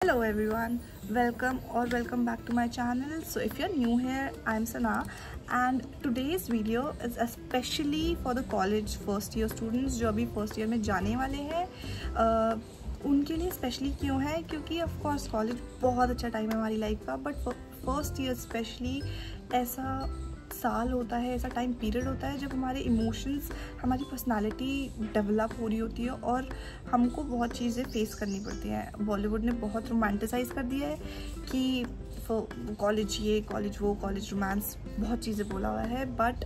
Hello everyone, welcome back to my channel. So if you're new here, I'm Sana and today's video is especially for the college first year students जो अभी first year में जाने वाले हैं। उनके लिए specially क्यों है, क्योंकि ऑफ कोर्स कॉलेज बहुत अच्छा टाइम है हमारी लाइफ का, बट फर्स्ट ईयर स्पेशली ऐसा साल होता है, ऐसा टाइम पीरियड होता है जब हमारे इमोशंस, हमारी पर्सनालिटी डेवलप हो रही होती है और हमको बहुत चीज़ें फेस करनी पड़ती हैं। बॉलीवुड ने बहुत रोमांटिसाइज कर दिया है कि कॉलेज ये, कॉलेज वो, कॉलेज रोमांस, बहुत चीज़ें बोला हुआ है, बट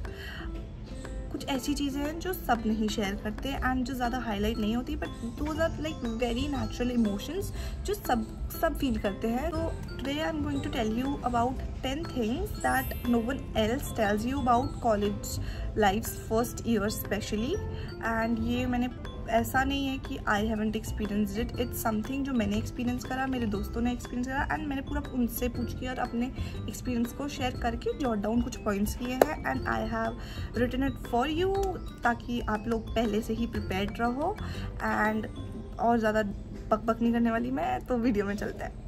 कुछ ऐसी चीज़ें हैं जो सब नहीं शेयर करते एंड जो ज़्यादा हाईलाइट नहीं होती, but those are like very natural emotions जो सब फील करते हैं। तो today I am going to tell you about 10 things that no one else tells you about college life first year specially. And ये मैंने ऐसा नहीं है कि I haven't experienced it, it's something जो मैंने एक्सपीरियंस करा, मेरे दोस्तों ने एक्सपीरियंस करा एंड मैंने पूरा उनसे पूछ के और अपने एक्सपीरियंस को शेयर करके जॉट डाउन कुछ पॉइंट्स किए हैं and I have written it for you, ताकि आप लोग पहले से ही प्रिपेयर्ड रहो। एंड और ज़्यादा बकबक नहीं करने वाली मैं, तो वीडियो में चलते हैं।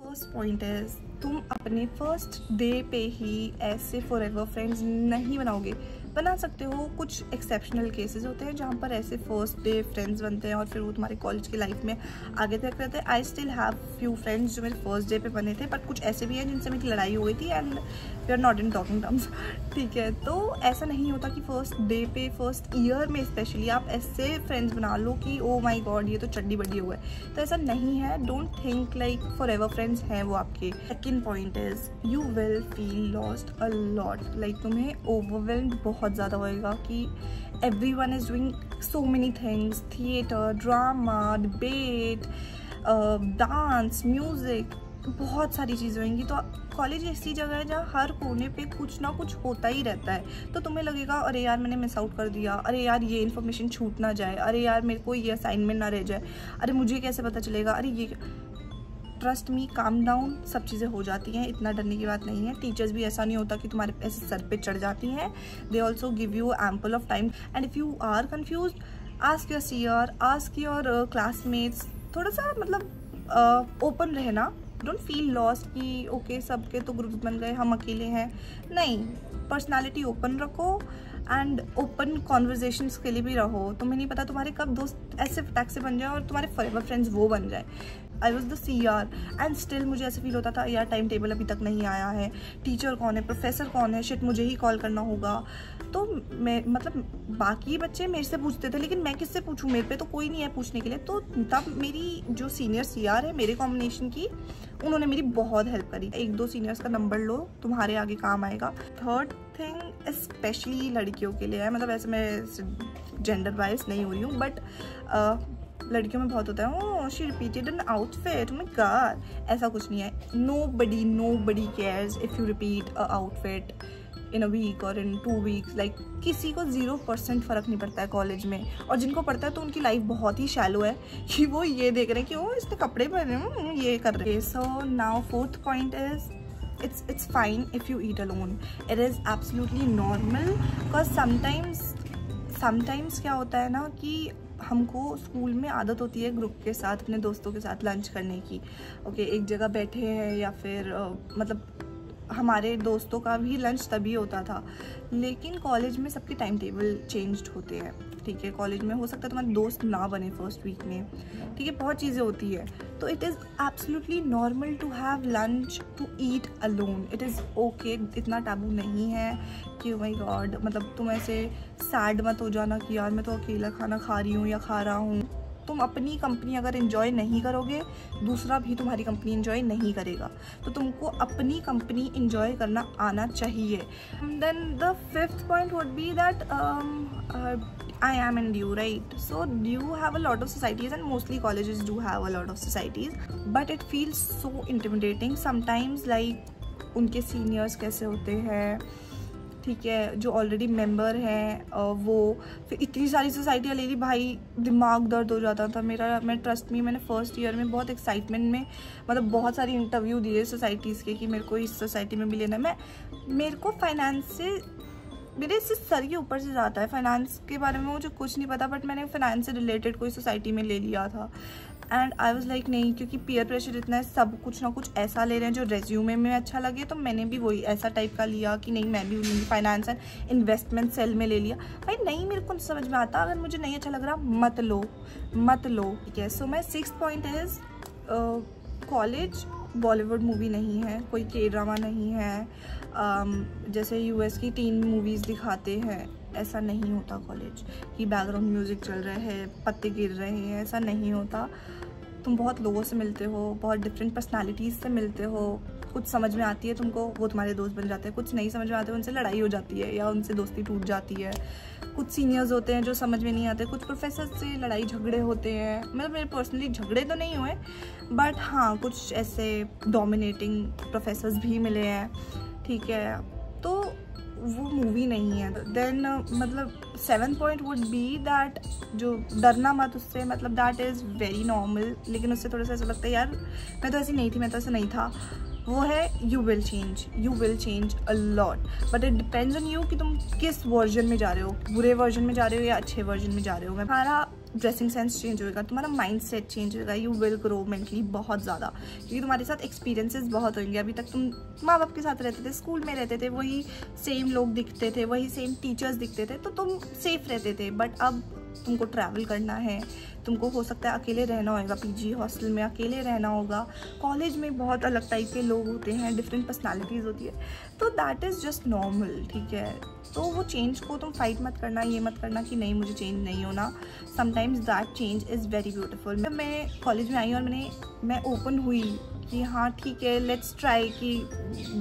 फर्स्ट पॉइंट इज, तुम अपने फर्स्ट डे पे ही ऐसे फॉरएवर फ्रेंड्स नहीं बनाओगे। बना सकते हो, कुछ एक्सेप्शनल केसेस होते हैं जहाँ पर ऐसे फर्स्ट डे फ्रेंड्स बनते हैं और फिर वो तुम्हारी कॉलेज की लाइफ में आगे तक रहते हैं। I still have few friends जो मेरे फर्स्ट डे पे बने थे, बट कुछ ऐसे भी हैं जिनसे मेरी लड़ाई हो गई थी and we are not in talking terms. ठीक है, तो ऐसा नहीं होता कि फर्स्ट डे पे, फर्स्ट ईयर में स्पेशली आप ऐसे फ्रेंड्स बना लो कि ओ माई गॉड ये तो चड्डी बड्डी हुआ है, तो ऐसा नहीं है। Don't think like forever friends हैं वो आपके। Second point is, you will feel lost a lot. Like तुम्हें ओवरवेल्म्ड बहुत ज़्यादा होएगा कि everyone is doing so many things, theater, drama, debate, dance, music, बहुत सारी चीज़ें होंगी। तो कॉलेज ऐसी जगह है जहाँ हर कोने पे कुछ ना कुछ होता ही रहता है, तो तुम्हें लगेगा अरे यार मैंने मिस आउट कर दिया, अरे यार ये इन्फॉर्मेशन छूट ना जाए, अरे यार मेरे को ये असाइनमेंट ना रह जाए, अरे मुझे कैसे पता चलेगा, अरे ये। ट्रस्ट मी, काम डाउन, सब चीज़ें हो जाती हैं, इतना डरने की बात नहीं है। टीचर्स भी ऐसा नहीं होता कि तुम्हारे ऐसे सर पे चढ़ जाती हैं। They also give you ample of time and if you are confused, ask your senior, ask your classmates. थोड़ा सा मतलब ओपन रहना, डोंट फील लॉस्ट कि ओके सबके तो ग्रुप्स बन गए, हम अकेले हैं। नहीं, पर्सनालिटी ओपन रखो एंड ओपन कॉन्वर्जेशंस के लिए भी रहो। तुम्हें नहीं पता तुम्हारे कब दोस्त ऐसे फटाक से बन जाए और तुम्हारे फॉरएवर फ्रेंड्स वो बन जाए। I was the CR and still मुझे ऐसे फील होता था यार टाइम टेबल अभी तक नहीं आया है, टीचर कौन है, प्रोफेसर कौन है, शिट मुझे ही कॉल करना होगा। तो मैं मतलब बाकी बच्चे मेरे से पूछते थे, लेकिन मैं किससे पूछूं, मेरे पे तो कोई नहीं है पूछने के लिए। तो तब मेरी जो सीनियर सीआर है मेरे कॉम्बिनेशन की, उन्होंने मेरी बहुत हेल्प करी। 1-2 सीनियर्स का नंबर लो, तुम्हारे आगे काम आएगा। थर्ड थिंग स्पेशली लड़कियों के लिए है, मतलब ऐसे मैं जेंडर वाइज नहीं हो रही हूँ, बट लड़कियों में बहुत होता है oh she repeated an outfit, my god. ऐसा कुछ नहीं है। Nobody cares if you repeat a outfit in a week और इन 2 वीक्स। लाइक किसी को 0% फ़र्क नहीं पड़ता है कॉलेज में, और जिनको पड़ता है तो उनकी लाइफ बहुत ही शैलो है कि वो ये देख रहे हैं कि ओ इसने कपड़े पहने, ये कर रहे हैं। So now fourth point is, it's fine if you eat alone. It is absolutely normal because sometimes क्या होता है ना कि हमको स्कूल में आदत होती है ग्रुप के साथ, अपने दोस्तों के साथ लंच करने की। ओके, एक जगह बैठे हैं या फिर मतलब हमारे दोस्तों का भी लंच तभी होता था, लेकिन कॉलेज में सबके टाइम टेबल चेंज्ड होते हैं। ठीक है, कॉलेज में हो सकता है तुम्हारे दोस्त ना बने फर्स्ट वीक में, ठीक है, बहुत चीज़ें होती है। तो it is absolutely normal to have lunch, to eat alone, it is okay. इतना टैबू नहीं है कि माय गॉड, मतलब तुम ऐसे सैड मत हो जाना कि यार मैं तो अकेला खाना खा रही हूँ या खा रहा हूँ। तुम अपनी कंपनी अगर एंजॉय नहीं करोगे, दूसरा भी तुम्हारी कंपनी एंजॉय नहीं करेगा, तो तुमको अपनी कंपनी एंजॉय करना आना चाहिए। Then the fifth point would be that I am in DU, right? So DU have a lot of societies and mostly colleges do have a lot of societies, but it feels so intimidating sometimes, like उनके seniors कैसे होते हैं, ठीक है, जो already member हैं वो फिर इतनी सारी सोसाइटियाँ ले ली, भाई दिमाग दर्द हो जाता था मेरा। ट्रस्ट मी, मैंने फर्स्ट ईयर में बहुत एक्साइटमेंट में मतलब बहुत सारी इंटरव्यू दिए सोसाइटीज़ के कि मेरे को इस सोसाइटी में भी लेना है। मेरे को फाइनेंस से मेरे इससे सर के ऊपर से जाता है, फाइनेंस के बारे में मुझे कुछ नहीं पता, बट मैंने फाइनेंस से रिलेटेड कोई सोसाइटी में ले लिया था एंड आई वाज लाइक नहीं, क्योंकि पीयर प्रेशर इतना है, सब कुछ ना कुछ ऐसा ले रहे हैं जो रेज्यूमे में अच्छा लगे, तो मैंने भी वही ऐसा टाइप का लिया कि नहीं मैं भी लूँगी, फाइनेंस एंड इन्वेस्टमेंट सेल में ले लिया। भाई नहीं, मेरे को समझ में आता, अगर मुझे नहीं अच्छा लग रहा मत लो, ठीक है। सो माई 6th point is college Bollywood movie नहीं है, कोई के ड्रामा नहीं है, जैसे यूएस की टीन मूवीज़ दिखाते हैं, ऐसा नहीं होता कॉलेज कि बैकग्राउंड म्यूज़िक चल रहा है, पत्ते गिर रहे हैं, ऐसा नहीं होता। तुम बहुत लोगों से मिलते हो, बहुत डिफरेंट पर्सनालिटीज़ से मिलते हो, कुछ समझ में आती है तुमको, वो तुम्हारे दोस्त बन जाते हैं, कुछ नहीं समझ में आते, उनसे लड़ाई हो जाती है या उनसे दोस्ती टूट जाती है। कुछ सीनियर्स होते हैं जो समझ में नहीं आते, कुछ प्रोफेसर से लड़ाई झगड़े होते हैं, मतलब मेरे पर्सनली झगड़े तो नहीं हुए, बट हाँ कुछ ऐसे डोमिनेटिंग प्रोफेसर्स भी मिले हैं, ठीक है, तो वो मूवी नहीं है। देन मतलब 7th point would be that जो डरना मत उससे, मतलब दैट इज़ वेरी नॉर्मल, लेकिन उससे थोड़ा सा ऐसा लगता है यार मैं तो ऐसी नहीं थी, मैं तो ऐसा नहीं था, वो है you will change a lot, but it depends on you कि तुम किस वर्जन में जा रहे हो, बुरे वर्जन में जा रहे हो या अच्छे वर्जन में जा रहे हो। तुम्हारा ड्रेसिंग सेंस चेंज होएगा, तुम्हारा माइंड सेट चेंज होएगा, यू विल ग्रो मेंटली बहुत ज़्यादा, क्योंकि तुम्हारे साथ एक्सपीरियंसेस बहुत होंगे। अभी तक तुम माँ बाप के साथ रहते थे, स्कूल में रहते थे, वही सेम लोग दिखते थे, वही सेम टीचर्स दिखते थे, तो तुम सेफ रहते थे, बट अब तुमको ट्रैवल करना है, तुमको हो सकता है अकेले रहना होगा, पीजी हॉस्टल में अकेले रहना होगा, कॉलेज में बहुत अलग टाइप के लोग होते हैं, डिफरेंट पर्सनालिटीज़ होती है, तो दैट इज़ जस्ट नॉर्मल, ठीक है। तो वो चेंज को तुम फाइट मत करना, ये मत करना कि नहीं मुझे चेंज नहीं होना, sometimes that change is very beautiful. मैं कॉलेज में आई और मैं ओपन हुई कि हाँ ठीक है लेट्स ट्राई कि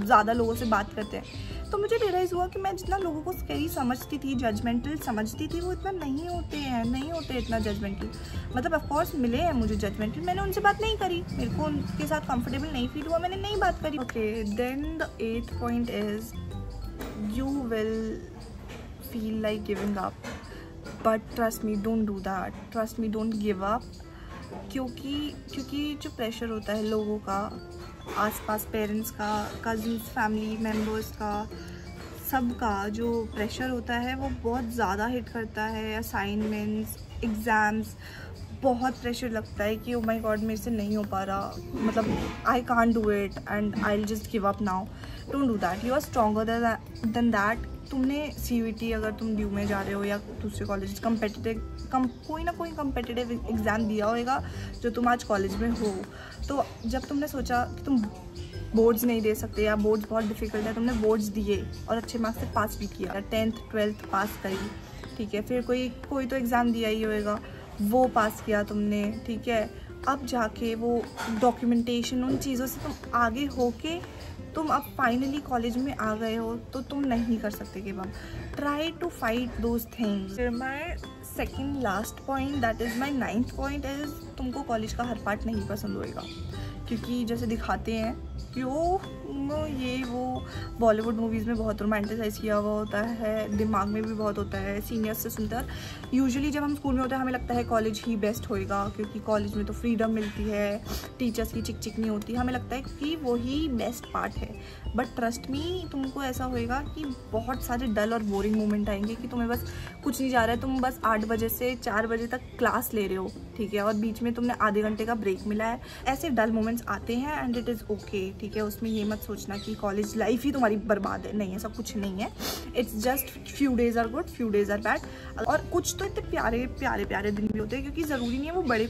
ज़्यादा लोगों से बात करते हैं, तो मुझे रियलाइज़ हुआ कि मैं जितना लोगों को स्कैरी समझती थी, जजमेंटल समझती थी, वो इतना नहीं होते इतना जजमेंटल। मतलब ऑफकोर्स मिले हैं मुझे जजमेंटल, मैंने उनसे बात नहीं करी, मेरे को उनके साथ कंफर्टेबल नहीं फील हुआ, मैंने नहीं बात करी। Okay, then the 8th point is you will feel like giving up, but trust me don't do that, trust me don't give up, क्योंकि जो प्रेशर होता है लोगों का, आसपास पेरेंट्स का, कज़न्स, फैमिली मेम्बर्स का, सबका जो प्रेशर होता है वो बहुत ज़्यादा हिट करता है। असाइनमेंट्स, एग्ज़ाम्स, बहुत प्रेशर लगता है कि ओ माय गॉड मेरे से नहीं हो पा रहा, मतलब I can't do it and I will just give up now. Don't do that, you are stronger than that. तुमने CUET अगर तुम ड्यू में जा रहे हो या दूसरे कॉलेज कोई ना कोई कम्पिटिटिव एग्ज़ाम दिया होगा जो तुम आज कॉलेज में हो, तो जब तुमने सोचा कि तुम बोर्ड्स नहीं दे सकते या बोर्ड्स बहुत डिफ़िकल्ट है, तुमने बोर्ड्स दिए और अच्छे मार्क्स से पास भी किया, 10th 12th पास करी, ठीक है, फिर कोई तो एग्ज़ाम दिया ही होएगा, वो पास किया तुमने, ठीक है, अब जाके वो डॉक्यूमेंटेशन उन चीज़ों से तुम आगे होके तुम अब फाइनली कॉलेज में आ गए हो, तो तुम नहीं कर सकते कि अब try to fight those things. My second last point that is my 9th point is तुमको कॉलेज का हर पार्ट नहीं पसंद होएगा, क्योंकि जैसे दिखाते हैं कि वो बॉलीवुड मूवीज़ में बहुत रोमांटिसाइज किया हुआ होता है, दिमाग में भी बहुत होता है, सीनियर्स से सुनते हैं। यूजुअली जब हम स्कूल में होते हैं हमें लगता है कॉलेज ही बेस्ट होएगा, क्योंकि कॉलेज में तो फ्रीडम मिलती है, टीचर्स की चिक नहीं होती, हमें लगता है कि वही बेस्ट पार्ट है, बट ट्रस्ट मी तुमको ऐसा होएगा कि बहुत सारे डल और बोरिंग मोमेंट आएंगे कि तुम्हें बस कुछ नहीं जा रहा है, तुम बस 8 बजे से 4 बजे तक क्लास ले रहे हो, ठीक है, और बीच में तुमने आधे घंटे का ब्रेक मिला है, ऐसे डल मोमेंट्स आते हैं एंड इट इज़ ओके, ठीक है। उसमें ये मत सोचना कि कॉलेज लाइफ ही तुम्हारी बर्बाद है, नहीं, ऐसा कुछ नहीं है, it's just few days are good, few days are bad, और कुछ तो इतने प्यारे दिन भी होते हैं, क्योंकि ज़रूरी नहीं है वो बड़े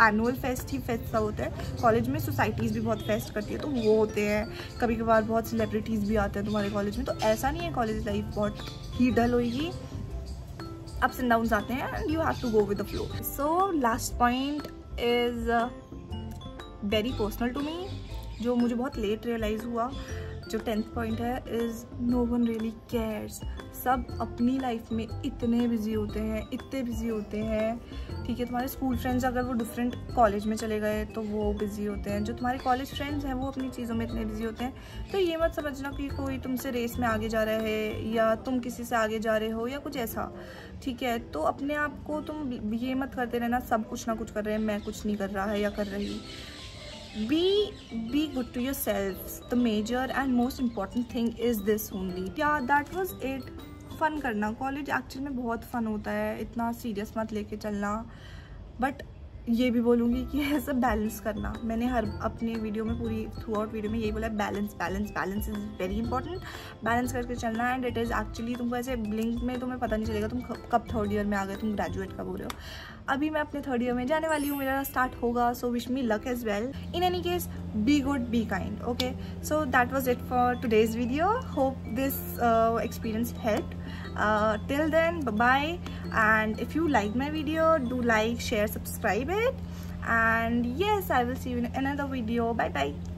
एनुअल फेस्ट सब होते हैं, कॉलेज में सोसाइटीज़ भी बहुत फेस्ट करती है, तो वो होते हैं, कभी कभार बहुत सेलिब्रिटीज़ भी आते हैं तुम्हारे कॉलेज में, तो ऐसा नहीं है कॉलेज लाइफ बहुत ही डल होगी, अप्स एंड डाउन्स आते हैं and you have to go with the flow. So last point is very personal to me, जो मुझे बहुत लेट रियलाइज़ हुआ, जो 10th पॉइंट है is no one really cares. सब अपनी लाइफ में इतने बिजी होते हैं, ठीक है। तुम्हारे स्कूल फ्रेंड्स अगर वो डिफरेंट कॉलेज में चले गए तो वो बिजी होते हैं, जो तुम्हारे कॉलेज फ्रेंड्स हैं वो अपनी चीज़ों में इतने बिजी होते हैं, तो ये मत समझना कि कोई तुमसे रेस में आगे जा रहा है या तुम किसी से आगे जा रहे हो या कुछ ऐसा, ठीक है। तो अपने आप को तुम ये मत करते रहना सब कुछ ना कुछ कर रहे हैं, मैं कुछ नहीं कर रहा है या कर रही। Be good to yourselves. The major and most important thing is this only. Yeah, that was it. Fun करना, कॉलेज एक्चुअली में बहुत फ़न होता है, इतना सीरियस मत लेके चलना, बट ये भी बोलूँगी कि ऐसा बैलेंस करना, मैंने हर अपने वीडियो में पूरी थ्रू आउट वीडियो में यही बोला, balance balance balance is very important. Balance करके चलना, एंड इट इज़ एक्चुअली तुमको ऐसे ब्लिंक में तुम्हें पता नहीं चलेगा तुम कब थर्ड ईयर में आ गए, तुम ग्रेजुएट कब हो रहे हो। अभी मैं अपने थर्ड ईयर में जाने वाली हूँ, मेरा स्टार्ट होगा, so wish me luck as well. In any case, be good, be kind, okay. So that was it for today's video. Hope this experience helped. Till then, bye bye, and if you like my video, do like, share, subscribe it, and yes, I will see you in another video. Bye bye.